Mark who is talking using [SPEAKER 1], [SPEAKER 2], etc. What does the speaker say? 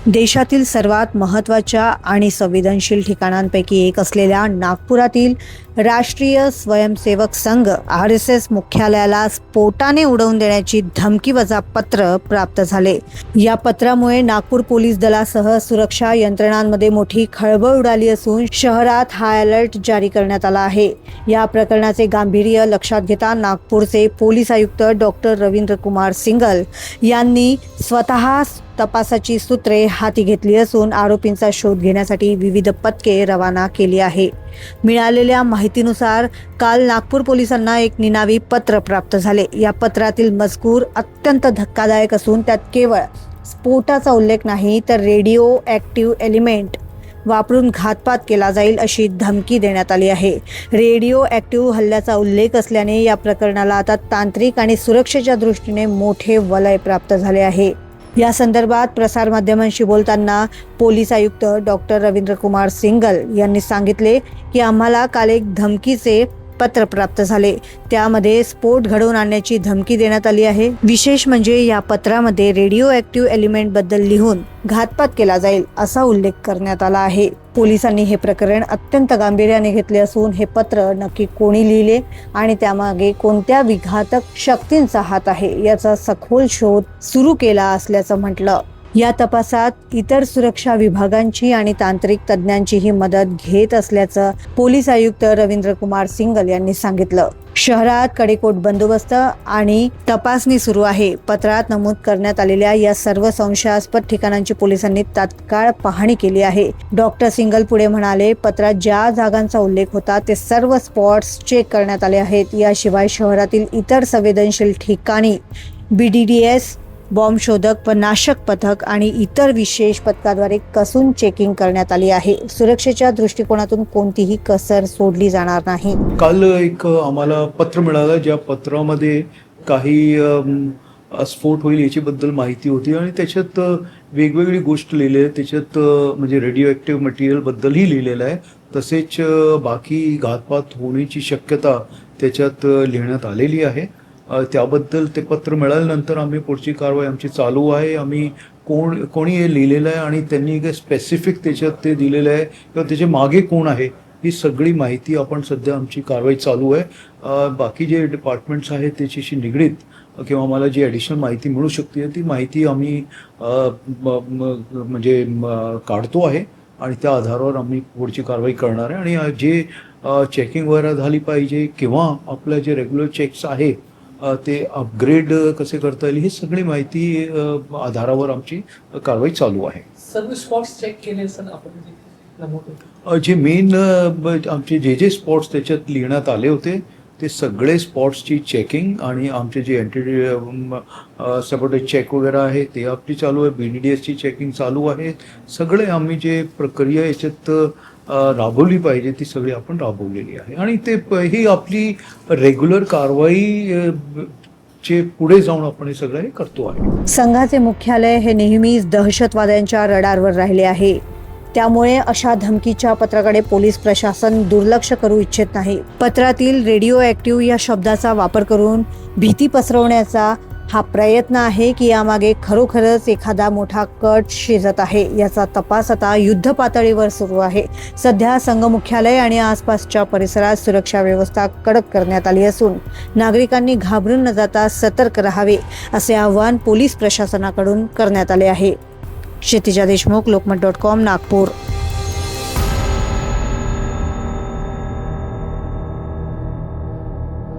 [SPEAKER 1] देशातील सर्वात महत्त्वाच्या आणि संवेदनशील ठिकाणांपैकी एक असलेल्या नागपुरातील राष्ट्रीय स्वयंसेवक संघ RSS मुख्यालयाला स्फोटाने उडवून देण्याची धमकीवजा पत्र प्राप्त झाले। या पत्रामुळे नागपूर पोलीस दलासह सुरक्षा यंत्रणांमध्ये मोठी खळबळ उडाली असून शहरात हाय अलर्ट जारी करण्यात आला आहे। या प्रकरणाचे गांभीर्य लक्षात घेता नागपूरचे पोलीस आयुक्त डॉक्टर रवींद्र कुमार सिंगल यांनी स्वतः तपासाची सूत्रे हाती घेतली असून आरोपींचा शोध घेण्यासाठी विविध पथके रवाना केली आहे। मिळालेल्या माहितीनुसार काल नागपूर पोलिसांना एक निनावी पत्र प्राप्त झाले। या पत्रातील मजकूर अत्यंत धक्कादायक असून त्यात केवळ स्फोटाचा उल्लेख नाही तर रेडिओ ॲक्टिव्ह एलिमेंट वापरून घातपात केला जाईल अशी धमकी देण्यात आली आहे। रेडिओ ॲक्टिव्ह हल्ल्याचा उल्लेख असल्याने या प्रकरणाला आता तांत्रिक आणि सुरक्षेच्या दृष्टीने मोठे वलय प्राप्त झाले आहे। या संदर्भात प्रसारमाध्यमांशी बोलताना पोलीस आयुक्त डॉक्टर रवींद्र कुमार सिंगल यांनी सांगितले की आम्हाला काल एक धमकीचे पत्र प्राप्त झाले, त्यामध्ये स्फोट घडवून आणण्याची धमकी देण्यात आली आहे। विशेष म्हणजे या पत्रामध्ये रेडिओ ॲक्टिव्ह एलिमेंट बद्दल लिहून घातपात केला जाईल असा उल्लेख करण्यात आला आहे। पोलिसांनी हे प्रकरण अत्यंत गांभीर्याने घेतले असून हे पत्र नक्की कोणी लिहिले आणि त्यामागे कोणत्या विघातक शक्तींचा हात आहे याचा सखोल शोध सुरू केला असल्याचं म्हटलं। या तपासात इतर सुरक्षा विभागांची आणि तांत्रिक तज्ज्ञांचीही मदत घेत असल्याचं पोलीस आयुक्त रवींद्र कुमार सिंगल यांनी सांगितलं। शहरात कडेकोट बंदोबस्त आणि तपासणी सुरू आहे। पत्रात नमूद करण्यात आलेल्या या सर्व संशयास्पद ठिकाणांची पोलिसांनी तात्काळ पाहणी केली आहे। डॉक्टर सिंगल पुढे म्हणाले, पत्रात ज्या जागांचा उल्लेख होता ते सर्व स्पॉट्स चेक करण्यात आले आहेत। याशिवाय शहरातील इतर संवेदनशील ठिकाणी BDDS बॉम्ब शोधक व नाशक पथक आणि इतर विशेष पथकाद्वारे कसून चेकिंग करण्यात आली आहे। सुरक्षेच्या दृष्टिकोनातून कोणतीही कसर सोडली जाणार नाही।
[SPEAKER 2] काल एक आम्हाला पत्र मिळालं, ज्या पत्रामध्ये काही स्फोट होईल याच्याबद्दल माहिती होती आणि त्याच्यात वेगवेगळी गोष्ट लिहिली आहे। त्याच्यात म्हणजे रेडिओ ॲक्टिव्ह मटेरियलबद्दलही लिहिलेलं आहे, तसेच बाकी घातपात होण्याची शक्यता त्याच्यात लिहिण्यात आलेली आहे। त्याबद्दल ते पत्र मिळाल्यानंतर आम्ही पुढची कारवाई आमची चालू आहे। आम्ही कोणी हे लिहिलेलं आहे आणि त्यांनी काही स्पेसिफिक त्याच्यात ते दिलेलं आहे किंवा त्याचे मागे कोण आहे ही सगळी माहिती आपण सध्या आमची कारवाई चालू आहे। बाकी जे डिपार्टमेंट्स आहेत त्याच्याशी निगडीत किंवा आम्हाला जी ॲडिशनल माहिती मिळू शकते ती माहिती आम्ही म्हणजे काढतो आहे आणि त्या आधारावर आम्ही पुढची कारवाई करणार आहे। आणि जे चेकिंग वगैरे झाली पाहिजे किंवा आपल्या जे रेग्युलर चेक्स आहे ते अपग्रेड कसे करता येईल ही सगळी माहिती आधारावर आमची कारवाई चालू आहे।
[SPEAKER 3] सर्व स्पॉट्स चेक केले सर आपण
[SPEAKER 2] जे मेन आमचे जे स्पॉट्स त्याच्यात लिहिण्यात आले होते ते सगळे स्पॉट्सची चेकिंग आणि आमचे जे सपोर्टेड चेक वगैरे आहे ते आपली चालू आहे। BDDSची चेकिंग चालू आहे। सगळे आम्ही जे प्रक्रिया याच्यात राबवली पाहिजे ती सगळी आपण राबवलेली आहे आणि ते ही आपली रेग्युलर कारवाई चे पुढे जाऊन आपण हे सगळं करतो आहे।
[SPEAKER 1] संघाचे मुख्यालय हे नेहमीच दहशतवाद्यांच्या रडारवर राहिले आहे, त्यामुळे अशा धमकीच्या पत्राकडे पोलीस प्रशासन दुर्लक्ष करू इच्छित नाही। पत्रातील रेडिओ ॲक्टिव्ह या शब्दाचा वापर करून भीती पसरवण्याचा हा प्रयत्न आहे की यामागे खरोखरच एखादा मोठा कट शिजत आहे याचा तपास आता युद्ध पातळीवर सुरू आहे। सध्या संघ मुख्यालय आणि आसपासच्या परिसरात सुरक्षा व्यवस्था कडक करण्यात आली असून नागरिकांनी घाबरून न जाता सतर्क राहावे असे आवाहन पोलीस प्रशासनाकडून करण्यात आले आहे। क्षितिजा देशमुख, लोकमत.com, नागपूर।